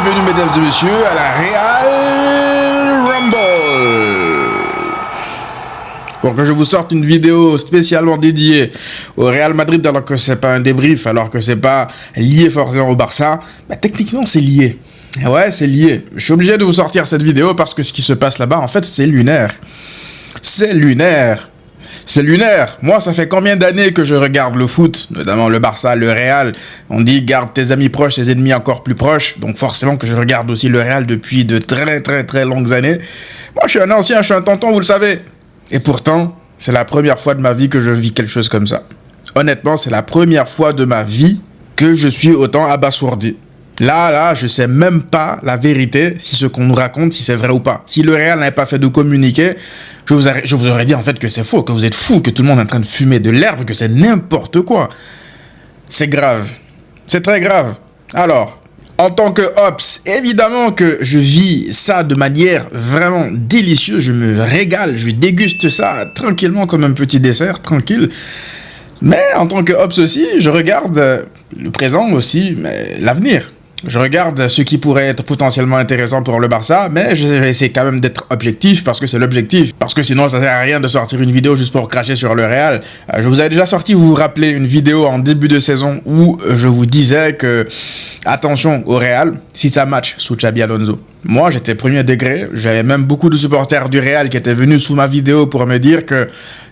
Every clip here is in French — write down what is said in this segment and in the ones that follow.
Bienvenue mesdames et messieurs à la Real Rumble. Pour que je vous sorte une vidéo spécialement dédiée au Real Madrid alors que c'est pas un débrief, alors que c'est pas lié forcément au Barça, bah techniquement c'est lié. Ouais, c'est lié. Je suis obligé de vous sortir cette vidéo parce que ce qui se passe là-bas, en fait, c'est lunaire. C'est lunaire. C'est lunaire. Moi, ça fait combien d'années que je regarde le foot, notamment le Barça, le Real. On dit garde tes amis proches, tes ennemis encore plus proches. Donc forcément que je regarde aussi le Real depuis de très longues années. Moi, je suis un ancien, je suis un tonton, vous le savez. Et pourtant, c'est la première fois de ma vie que je vis quelque chose comme ça. Honnêtement, c'est la première fois de ma vie que je suis autant abasourdi. Là, je sais même pas la vérité, si ce qu'on nous raconte, si c'est vrai ou pas. Si le Real n'avait pas fait de communiqué, je vous aurais dit en fait que c'est faux, que vous êtes fous, que tout le monde est en train de fumer de l'herbe, que c'est n'importe quoi. C'est grave. C'est très grave. Alors, en tant que Ops, évidemment que je vis ça de manière vraiment délicieuse. Je me régale, je déguste ça tranquillement comme un petit dessert, tranquille. Mais en tant que Ops aussi, je regarde le présent aussi, mais l'avenir. Je regarde ce qui pourrait être potentiellement intéressant pour le Barça, mais j'essaie quand même d'être objectif parce que c'est l'objectif. Parce que sinon, ça sert à rien de sortir une vidéo juste pour cracher sur le Real. Je vous avais déjà sorti, vous vous rappelez, une vidéo en début de saison où je vous disais que, attention au Real, si ça match sous Xabi Alonso. Moi, j'étais premier degré. J'avais même beaucoup de supporters du Real qui étaient venus sous ma vidéo pour me dire que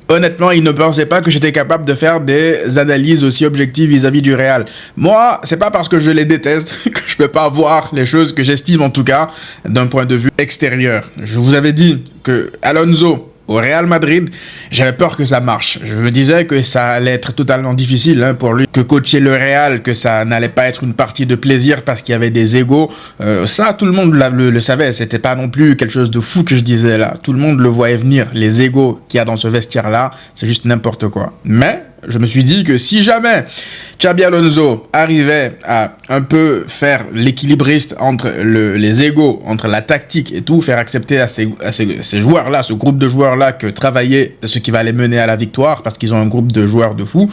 honnêtement, ils ne pensaient pas que j'étais capable de faire des analyses aussi objectives vis-à-vis du Real. Moi, c'est pas parce que je les déteste que je peux pas voir les choses que j'estime en tout cas d'un point de vue extérieur. Je vous avais dit que Alonso au Real Madrid, j'avais peur que ça marche. Je me disais que ça allait être totalement difficile pour lui, que coacher le Real, que ça n'allait pas être une partie de plaisir parce qu'il y avait des égos. Ça, tout le monde le savait. C'était pas non plus quelque chose de fou que je disais là. Tout le monde le voyait venir. Les égos qu'il y a dans ce vestiaire-là, c'est juste n'importe quoi. Mais je me suis dit que si jamais Xabi Alonso arrivait à un peu faire l'équilibriste entre les égos, entre la tactique et tout, faire accepter à ces joueurs-là, ce groupe de joueurs-là, que travailler ce qui va les mener à la victoire, parce qu'ils ont un groupe de joueurs de fous,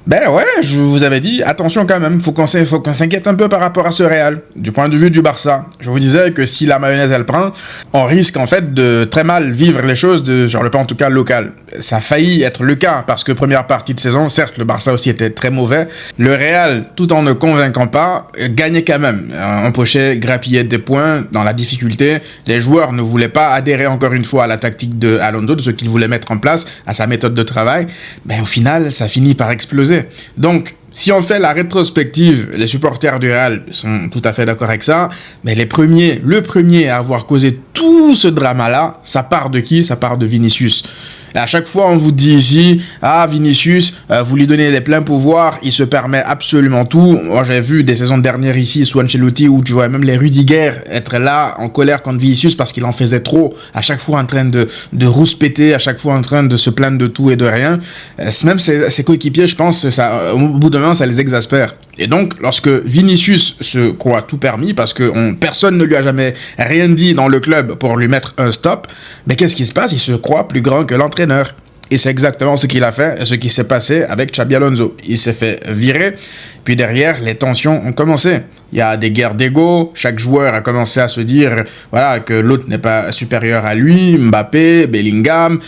ben ouais, je vous avais dit, attention quand même, faut qu'on s'inquiète un peu par rapport à ce Real, du point de vue du Barça. Je vous disais que si la mayonnaise elle prend, on risque en fait de très mal vivre les choses sur le plan en tout cas local. Ça a failli être le cas, parce que première partie de saison, certes le Barça aussi était très mauvais, le Real, tout en ne convainquant pas, gagnait quand même, empochait, grappillait des points dans la difficulté. Les joueurs ne voulaient pas adhérer encore une fois à la tactique de Alonso, de ce qu'il voulait mettre en place, à sa méthode de travail, mais au final ça finit par exploser. Donc, si on fait la rétrospective, les supporters du Real sont tout à fait d'accord avec ça, mais le premier à avoir causé tout ce drama-là, ça part de qui? Ça part de Vinicius. Et à chaque fois, on vous dit ici, ah, Vinicius, vous lui donnez les pleins pouvoirs, il se permet absolument tout. Moi, j'ai vu des saisons dernières ici, sous Ancelotti, où tu vois même les Rudiger être là, en colère contre Vinicius, parce qu'il en faisait trop, à chaque fois en train de rouspéter, à chaque fois en train de se plaindre de tout et de rien. Même ses coéquipiers, je pense, ça, au bout d'un moment, ça les exaspère. Et donc, lorsque Vinicius se croit tout permis, parce que personne ne lui a jamais rien dit dans le club pour lui mettre un stop, mais qu'est-ce qui se passe? Il se croit plus grand que l'entraîneur. Et c'est exactement ce qu'il a fait, ce qui s'est passé avec Xabi Alonso. Il s'est fait virer, puis derrière, les tensions ont commencé. Il y a des guerres d'ego, chaque joueur a commencé à se dire voilà, que l'autre n'est pas supérieur à lui, Mbappé, Bellingham,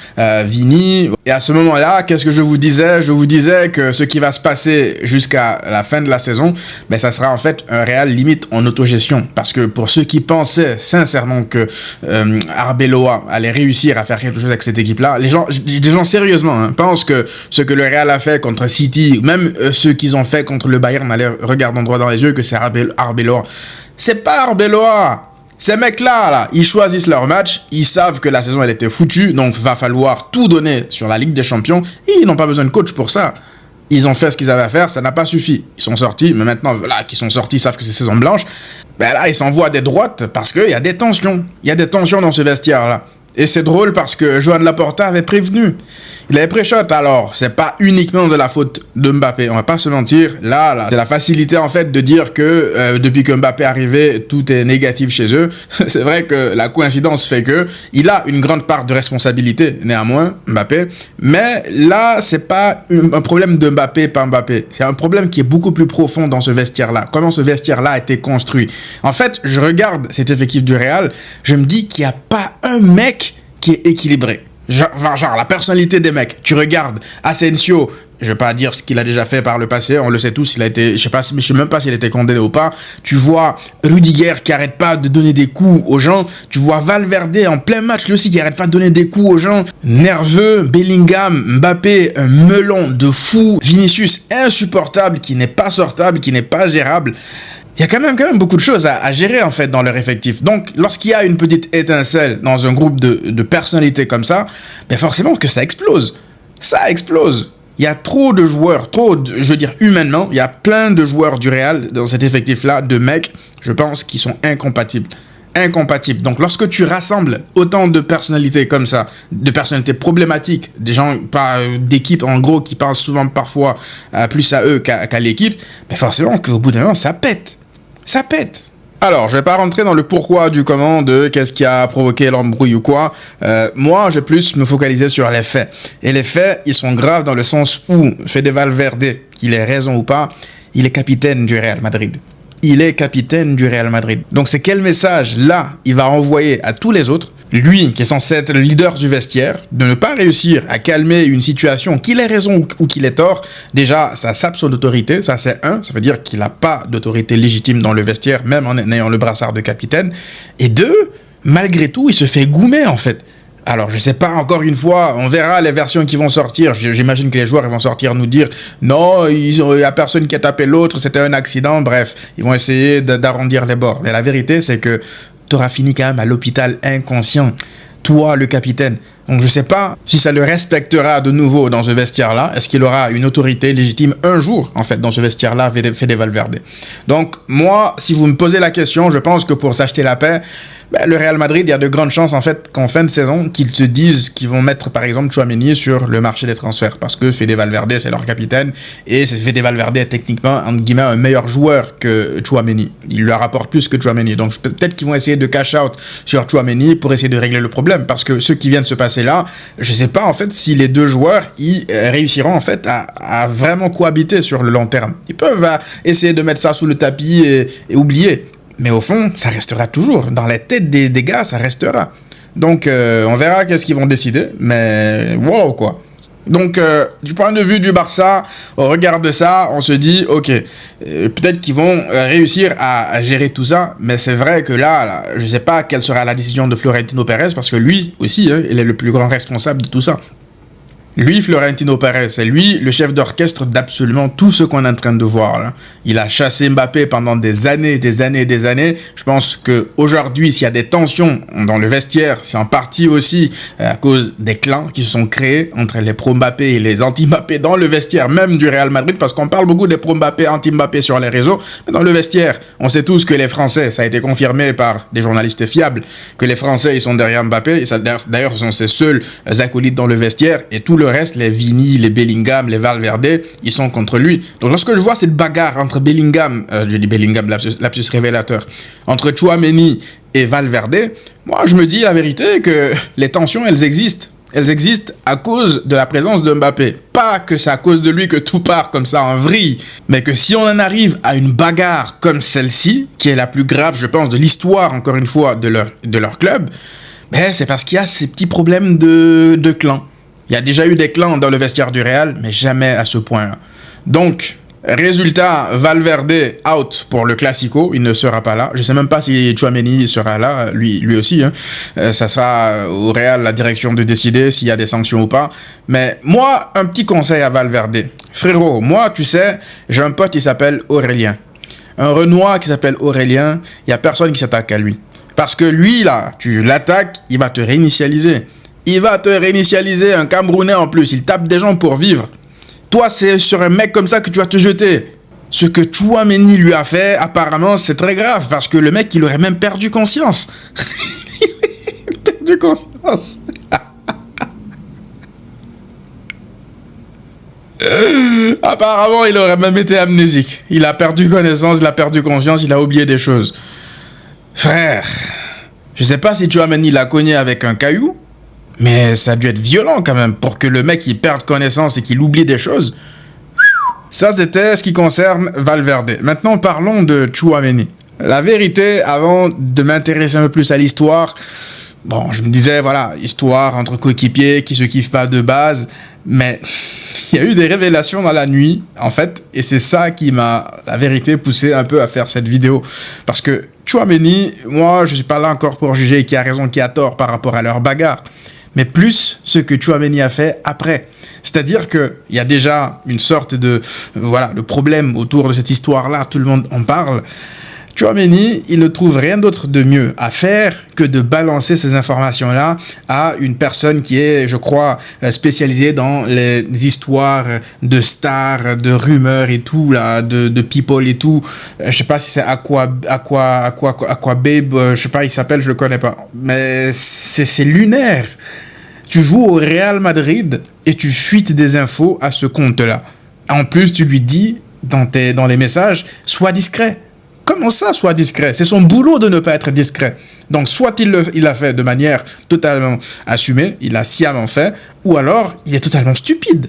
Vini. Et à ce moment-là, qu'est-ce que je vous disais? Je vous disais que ce qui va se passer jusqu'à la fin de la saison, ben, ça sera en fait un Real limite en autogestion. Parce que pour ceux qui pensaient sincèrement que Arbeloa allait réussir à faire quelque chose avec cette équipe-là, les gens sérieusement pensent que ce que le Real a fait contre City, même ce qu'ils ont fait contre le Bayern, allez regarder droit dans les yeux que c'est Arbeloa. C'est pas Arbeloa. Ces mecs-là, ils choisissent leur match, ils savent que la saison elle était foutue, donc va falloir tout donner sur la Ligue des Champions, et ils n'ont pas besoin de coach pour ça. Ils ont fait ce qu'ils avaient à faire, ça n'a pas suffi. Ils sont sortis, mais maintenant, voilà, qu'ils sont sortis, ils savent que c'est saison blanche, ben là, ils s'envoient des droites parce qu'il y a des tensions. Il y a des tensions dans ce vestiaire-là. Et c'est drôle parce que Joan Laporta avait prévenu. Il avait pré-shot. Alors, c'est pas uniquement de la faute de Mbappé. On va pas se mentir. Là, c'est la facilité en fait de dire que depuis que Mbappé est arrivé, tout est négatif chez eux. C'est vrai que la coïncidence fait que il a une grande part de responsabilité, néanmoins, Mbappé. Mais là, c'est pas un problème de Mbappé, pas Mbappé. C'est un problème qui est beaucoup plus profond dans ce vestiaire-là. Comment ce vestiaire-là a été construit. En fait, je regarde cet effectif du Real, je me dis qu'il n'y a pas un mec qui est équilibré. Genre, la personnalité des mecs. Tu regardes Asensio, je vais pas dire ce qu'il a déjà fait par le passé, on le sait tous, il a été, je sais même pas s'il a été condamné ou pas. Tu vois Rudiger qui arrête pas de donner des coups aux gens. Tu vois Valverde en plein match lui aussi qui arrête pas de donner des coups aux gens. Nerveux, Bellingham, Mbappé, un melon de fou. Vinicius insupportable, qui n'est pas sortable, qui n'est pas gérable. Il y a quand même beaucoup de choses à gérer en fait dans leur effectif. Donc lorsqu'il y a une petite étincelle dans un groupe de personnalités comme ça, ben forcément que ça explose. Ça explose. Il y a trop de joueurs, je veux dire humainement, il y a plein de joueurs du Real dans cet effectif-là, de mecs, je pense, qui sont incompatibles. Donc lorsque tu rassembles autant de personnalités comme ça, de personnalités problématiques, des gens pas d'équipe en gros qui pensent souvent parfois plus à eux qu'à l'équipe, ben forcément qu'au bout d'un moment ça pète. Ça pète. Alors, je vais pas rentrer dans le pourquoi du comment de qu'est-ce qui a provoqué l'embrouille ou quoi. Moi, je vais plus me focaliser sur les faits. Et les faits, ils sont graves dans le sens où Fede Valverde, qu'il ait raison ou pas, il est capitaine du Real Madrid. Il est capitaine du Real Madrid. Donc, c'est quel message, là, il va envoyer à tous les autres, lui, qui est censé être le leader du vestiaire, de ne pas réussir à calmer une situation, qu'il ait raison ou qu'il ait tort, déjà, ça sape son autorité, ça c'est un, ça veut dire qu'il n'a pas d'autorité légitime dans le vestiaire, même en ayant le brassard de capitaine, et deux, malgré tout, il se fait goumer, en fait. Alors, je sais pas, encore une fois, on verra les versions qui vont sortir. J'imagine que les joueurs ils vont sortir nous dire non, il y a personne qui a tapé l'autre, c'était un accident. Bref, ils vont essayer d'arrondir les bords. Mais la vérité, c'est que tu auras fini quand même à l'hôpital inconscient. Toi, le capitaine. Donc, je sais pas si ça le respectera de nouveau dans ce vestiaire-là. Est-ce qu'il aura une autorité légitime un jour, en fait, dans ce vestiaire-là, Fede Valverde. Donc, moi, si vous me posez la question, je pense que pour s'acheter la paix, le Real Madrid, il y a de grandes chances en fait qu'en fin de saison, qu'ils se disent qu'ils vont mettre par exemple Tchouaméni sur le marché des transferts parce que Fede Valverde c'est leur capitaine et Fede Valverde est techniquement entre guillemets un meilleur joueur que Tchouaméni. Il leur apporte plus que Tchouaméni. Donc peut-être qu'ils vont essayer de cash out sur Tchouaméni pour essayer de régler le problème parce que ce qui vient de se passer là, je sais pas en fait si les deux joueurs ils réussiront en fait à vraiment cohabiter sur le long terme. Ils peuvent essayer de mettre ça sous le tapis et oublier. Mais au fond, ça restera toujours. Dans la tête des gars, ça restera. Donc, on verra qu'est-ce qu'ils vont décider. Mais, wow, quoi. Donc, du point de vue du Barça, on regarde ça, on se dit, ok, peut-être qu'ils vont réussir à gérer tout ça. Mais c'est vrai que là, je ne sais pas quelle sera la décision de Florentino Pérez, parce que lui aussi, hein, il est le plus grand responsable de tout ça. Lui, Florentino Pérez, c'est lui le chef d'orchestre d'absolument tout ce qu'on est en train de voir là. Il a chassé Mbappé pendant des années. Je pense qu'aujourd'hui, s'il y a des tensions dans le vestiaire, c'est en partie aussi à cause des clans qui se sont créés entre les pro-Mbappé et les anti-Mbappé dans le vestiaire même du Real Madrid, parce qu'on parle beaucoup des pro-Mbappé, anti-Mbappé sur les réseaux, mais dans le vestiaire, on sait tous que les Français, ça a été confirmé par des journalistes fiables, que les Français, ils sont derrière Mbappé, et ça, d'ailleurs, ce sont ses seuls acolytes dans le vestiaire, et tout le reste, les Vini, les Bellingham, les Valverde, ils sont contre lui. Donc lorsque je vois cette bagarre entre Bellingham, je dis Bellingham, lapsus révélateur, entre Tchouaméni et Valverde, moi je me dis la vérité que les tensions, elles existent. Elles existent à cause de la présence de Mbappé. Pas que c'est à cause de lui que tout part comme ça en vrille, mais que si on en arrive à une bagarre comme celle-ci, qui est la plus grave, je pense, de l'histoire, encore une fois, de leur club, ben, c'est parce qu'il y a ces petits problèmes de clans. Il y a déjà eu des clans dans le vestiaire du Real, mais jamais à ce point-là. Donc, résultat, Valverde out pour le Classico, il ne sera pas là. Je ne sais même pas si Tchouaméni sera là, lui aussi. Hein. Ça sera au Real la direction de décider s'il y a des sanctions ou pas. Mais moi, un petit conseil à Valverde. Frérot, moi, tu sais, j'ai un pote qui s'appelle Aurélien. Un Renoir qui s'appelle Aurélien, il n'y a personne qui s'attaque à lui. Parce que lui, là, tu l'attaques, il va te réinitialiser. Il va te réinitialiser, un Camerounais en plus. Il tape des gens pour vivre. Toi, c'est sur un mec comme ça que tu vas te jeter. Ce que Tchouaméni lui a fait, apparemment, c'est très grave. Parce que le mec, il aurait même perdu conscience. perdu conscience. Apparemment, il aurait même été amnésique. Il a perdu connaissance, il a perdu conscience, il a oublié des choses. Frère, je sais pas si Tchouaméni l'a cogné avec un caillou, mais ça a dû être violent quand même pour que le mec il perde connaissance et qu'il oublie des choses. Ça, c'était ce qui concerne Valverde. Maintenant, parlons de Tchouaméni. La vérité, avant de m'intéresser un peu plus à l'histoire, bon, je me disais, voilà, histoire entre coéquipiers qui se kiffent pas de base, mais il y a eu des révélations dans la nuit, en fait, et c'est ça qui m'a, la vérité, poussé un peu à faire cette vidéo. Parce que Tchouaméni, moi, je suis pas là encore pour juger qui a raison, qui a tort par rapport à leur bagarre, mais plus ce que Tchouaméni a fait après. C'est-à-dire qu'il y a déjà une sorte de, voilà, de problème autour de cette histoire-là, tout le monde en parle. Tchouaméni, il ne trouve rien d'autre de mieux à faire que de balancer ces informations-là à une personne qui est, je crois, spécialisée dans les histoires de stars, de rumeurs et tout, là, de people et tout. Je sais pas si c'est Aqua Babe, je sais pas, il s'appelle, je le connais pas. Mais c'est lunaire. Tu joues au Real Madrid et tu fuites des infos à ce compte-là. En plus, tu lui dis dans les messages, sois discret. Comment ça, soit discret? C'est son boulot de ne pas être discret. Donc, soit il l'a fait de manière totalement assumée, il l'a sciemment fait, ou alors, il est totalement stupide.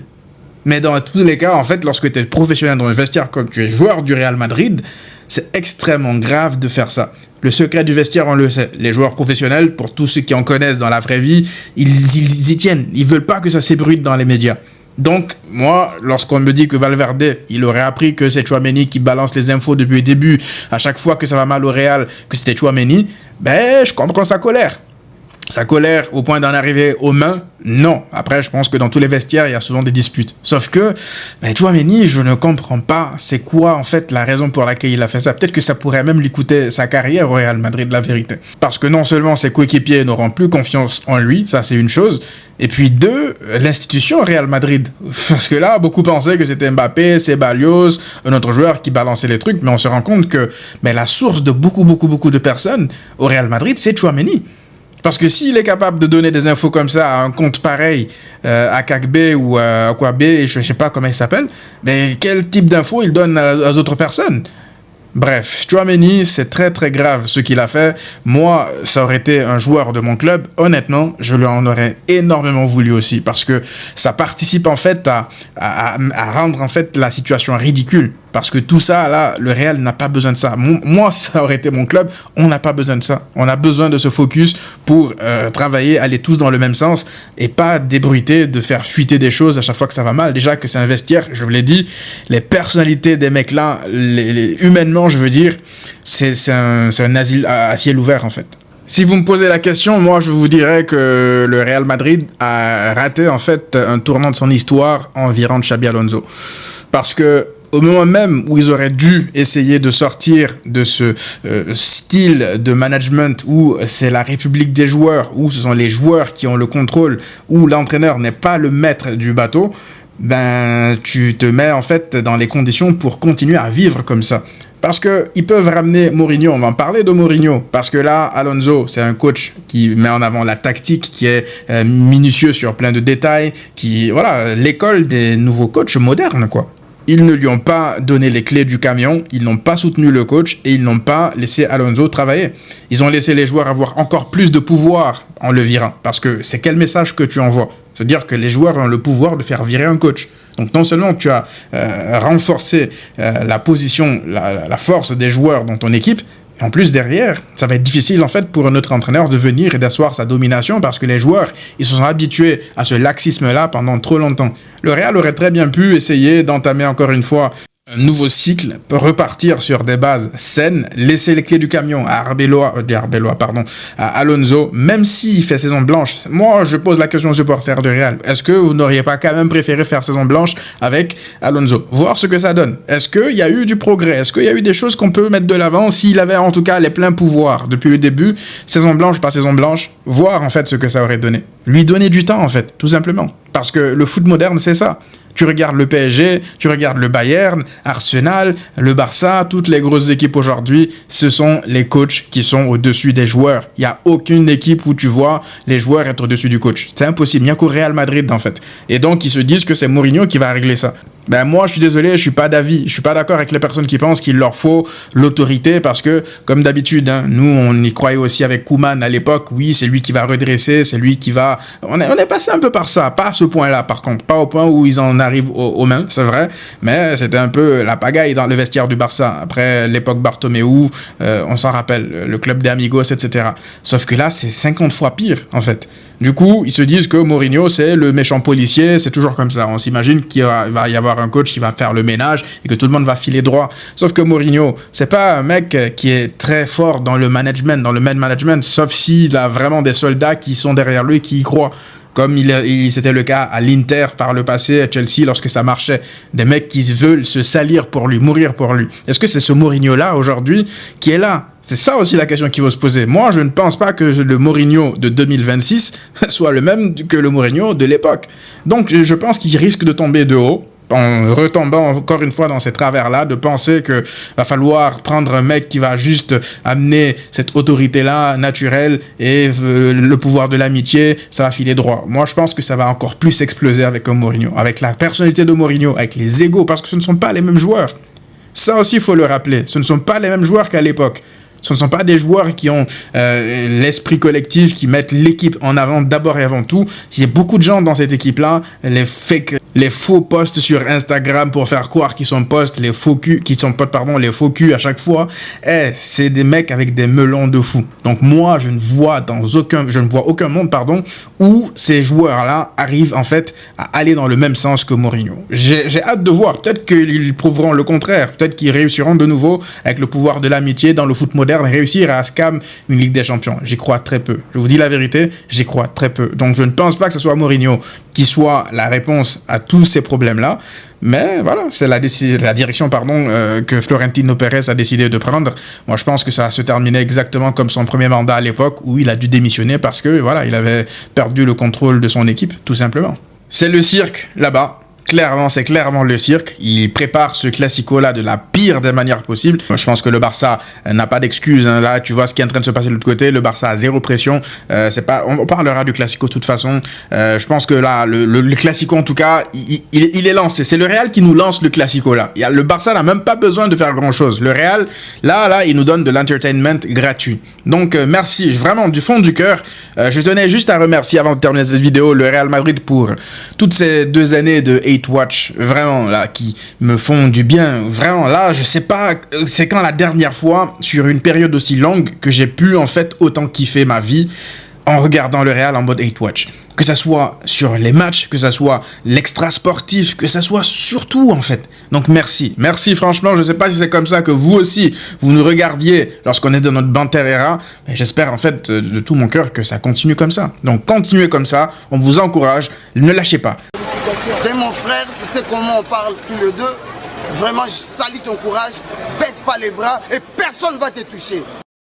Mais dans tous les cas, en fait, lorsque tu es professionnel dans le vestiaire, comme tu es joueur du Real Madrid, c'est extrêmement grave de faire ça. Le secret du vestiaire, on le sait. Les joueurs professionnels, pour tous ceux qui en connaissent dans la vraie vie, ils y tiennent. Ils veulent pas que ça s'ébruite dans les médias. Donc, moi, lorsqu'on me dit que Valverde, il aurait appris que c'est Tchouaméni qui balance les infos depuis le début, à chaque fois que ça va mal au Real, que c'était Tchouaméni, ben, je comprends sa colère. Sa colère au point d'en arriver aux mains, non. Après, je pense que dans tous les vestiaires, il y a souvent des disputes. Sauf que, ben, Tchouaméni, je ne comprends pas c'est quoi, en fait, la raison pour laquelle il a fait ça. Peut-être que ça pourrait même lui coûter sa carrière au Real Madrid, la vérité. Parce que non seulement ses coéquipiers n'auront plus confiance en lui, ça c'est une chose, et puis deux, l'institution Real Madrid. Parce que là, beaucoup pensaient que c'était Mbappé, Ceballos, un autre joueur qui balançait les trucs, mais on se rend compte que ben, la source de beaucoup de personnes au Real Madrid, c'est Tchouaméni. Parce que s'il est capable de donner des infos comme ça à un compte pareil, à Kakbe ou à Aquabe, je sais pas comment il s'appelle, mais quel type d'infos il donne aux autres personnes? Bref, Tchouaméni, c'est très très grave ce qu'il a fait. Moi, ça aurait été un joueur de mon club, honnêtement, je lui en aurais énormément voulu aussi, parce que ça participe en fait à rendre en fait la situation ridicule. Parce que tout ça, là, le Real n'a pas besoin de ça. Moi, ça aurait été mon club, on n'a pas besoin de ça. On a besoin de se focus pour travailler, aller tous dans le même sens et pas débruiter, de faire fuiter des choses à chaque fois que ça va mal. Déjà que c'est un vestiaire, je vous l'ai dit, les personnalités des mecs là, humainement, je veux dire, c'est un asile à ciel ouvert en fait. Si vous me posez la question, moi je vous dirais que le Real Madrid a raté en fait un tournant de son histoire en virant de Xabi Alonso. Parce que au moment même où ils auraient dû essayer de sortir de ce style de management où c'est la république des joueurs, où ce sont les joueurs qui ont le contrôle, où l'entraîneur n'est pas le maître du bateau, ben tu te mets en fait dans les conditions pour continuer à vivre comme ça. Parce qu'ils peuvent ramener Mourinho, on va en parler de Mourinho, parce que là, Alonso, c'est un coach qui met en avant la tactique, qui est minutieux sur plein de détails, qui, voilà, l'école des nouveaux coachs modernes, quoi. Ils ne lui ont pas donné les clés du camion, ils n'ont pas soutenu le coach et ils n'ont pas laissé Alonso travailler. Ils ont laissé les joueurs avoir encore plus de pouvoir en le virant. Parce que c'est quel message que tu envoies? C'est-à-dire que les joueurs ont le pouvoir de faire virer un coach. Donc non seulement tu as renforcé la position, la force des joueurs dans ton équipe, en plus, derrière, ça va être difficile, en fait, pour notre entraîneur de venir et d'asseoir sa domination parce que les joueurs, ils se sont habitués à ce laxisme-là pendant trop longtemps. Le Real aurait très bien pu essayer d'entamer encore une fois un nouveau cycle, repartir sur des bases saines, laisser les clés du camion à à Alonso, même s'il fait saison blanche. Moi, je pose la question aux supporters du Real. Est-ce que vous n'auriez pas quand même préféré faire saison blanche avec Alonso? Voir ce que ça donne. Est-ce qu'il y a eu du progrès? Est-ce qu'il y a eu des choses qu'on peut mettre de l'avant s'il avait en tout cas les pleins pouvoirs depuis le début? Saison blanche, pas saison blanche. Voir en fait ce que ça aurait donné. Lui donner du temps en fait, tout simplement. Parce que le foot moderne, c'est ça. Tu regardes le PSG, tu regardes le Bayern, Arsenal, le Barça, toutes les grosses équipes aujourd'hui, ce sont les coachs qui sont au-dessus des joueurs. Il n'y a aucune équipe où tu vois les joueurs être au-dessus du coach. C'est impossible. Il n'y a qu'au Real Madrid, en fait. Et donc, ils se disent que c'est Mourinho qui va régler ça. Ben moi, je suis désolé, je suis pas d'avis. Je suis pas d'accord avec les personnes qui pensent qu'il leur faut l'autorité parce que, comme d'habitude, hein, nous, on y croyait aussi avec Koeman à l'époque. Oui, c'est lui qui va redresser, c'est lui qui va... On est passé un peu par ça. Pas à ce point-là, par contre. Pas au point où ils en arrivent aux mains, c'est vrai. Mais c'était un peu la pagaille dans le vestiaire du Barça. Après l'époque Bartomeu, on s'en rappelle, le club des Amigos, etc. Sauf que là, c'est 50 fois pire, en fait. Du coup, ils se disent que Mourinho, c'est le méchant policier, c'est toujours comme ça. On s'imagine qu'il va y avoir un coach qui va faire le ménage et que tout le monde va filer droit. Sauf que Mourinho, c'est pas un mec qui est très fort dans le management, dans le man management, sauf s'il a vraiment des soldats qui sont derrière lui et qui y croient. Comme c'était le cas à l'Inter par le passé, à Chelsea, lorsque ça marchait. Des mecs qui veulent se salir pour lui, mourir pour lui. Est-ce que c'est ce Mourinho-là, aujourd'hui, qui est là? C'est ça aussi la question qu'il faut se poser. Moi, je ne pense pas que le Mourinho de 2026 soit le même que le Mourinho de l'époque. Donc, je pense qu'il risque de tomber de haut, en retombant encore une fois dans ces travers-là, de penser que va falloir prendre un mec qui va juste amener cette autorité-là naturelle et le pouvoir de l'amitié, ça va filer droit. Moi, je pense que ça va encore plus exploser avec un Mourinho, avec la personnalité de Mourinho, avec les égos, parce que ce ne sont pas les mêmes joueurs. Ça aussi, il faut le rappeler. Ce ne sont pas les mêmes joueurs qu'à l'époque. Ce ne sont pas des joueurs qui ont l'esprit collectif, qui mettent l'équipe en avant d'abord et avant tout. Il y a beaucoup de gens dans cette équipe-là, les faux posts sur Instagram pour faire croire qu'ils sont posts, les faux culs à chaque fois. C'est des mecs avec des melons de fou. Donc moi, je ne vois aucun monde, où ces joueurs-là arrivent en fait à aller dans le même sens que Mourinho. J'ai hâte de voir. Peut-être qu'ils prouveront le contraire. Peut-être qu'ils réussiront de nouveau avec le pouvoir de l'amitié dans le foot moderne, réussir à scam une Ligue des Champions. J'y crois très peu. Je vous dis la vérité, j'y crois très peu. Donc je ne pense pas que ce soit Mourinho qui soit la réponse à tous ces problèmes-là. Mais voilà, c'est la direction que Florentino Pérez a décidé de prendre. Moi, je pense que ça va se terminer exactement comme son premier mandat à l'époque où il a dû démissionner parce que voilà, il avait perdu le contrôle de son équipe, tout simplement. C'est le cirque là-bas. Clairement, c'est clairement le cirque. Il prépare ce classico-là de la pire des manières possibles. Je pense que le Barça n'a pas d'excuses. Hein. Là, tu vois ce qui est en train de se passer de l'autre côté. Le Barça a zéro pression. On parlera du classico de toute façon. Je pense que là, le classico, en tout cas, il est lancé. C'est le Real qui nous lance le classico là. Le Barça n'a même pas besoin de faire grand-chose. Le Real, là, il nous donne de l'entertainment gratuit. Donc, merci vraiment du fond du cœur. Je tenais juste à remercier avant de terminer cette vidéo le Real Madrid pour toutes ces 2 années de hate watch, vraiment là, qui me font du bien. Vraiment là, je sais pas, c'est quand la dernière fois sur une période aussi longue que j'ai pu en fait autant kiffer ma vie en regardant le Real en mode hate watch. Que ça soit sur les matchs, que ça soit l'extra sportif, que ça soit surtout en fait. Donc merci. Merci franchement, je sais pas si c'est comme ça que vous aussi, vous nous regardiez lorsqu'on est dans notre Banterera, mais j'espère en fait de tout mon cœur que ça continue comme ça. Donc continuez comme ça, on vous encourage, ne lâchez pas. T'es mon frère, tu sais comment on parle tous les deux. Vraiment, je salue ton courage, baisse pas les bras et personne ne va te toucher.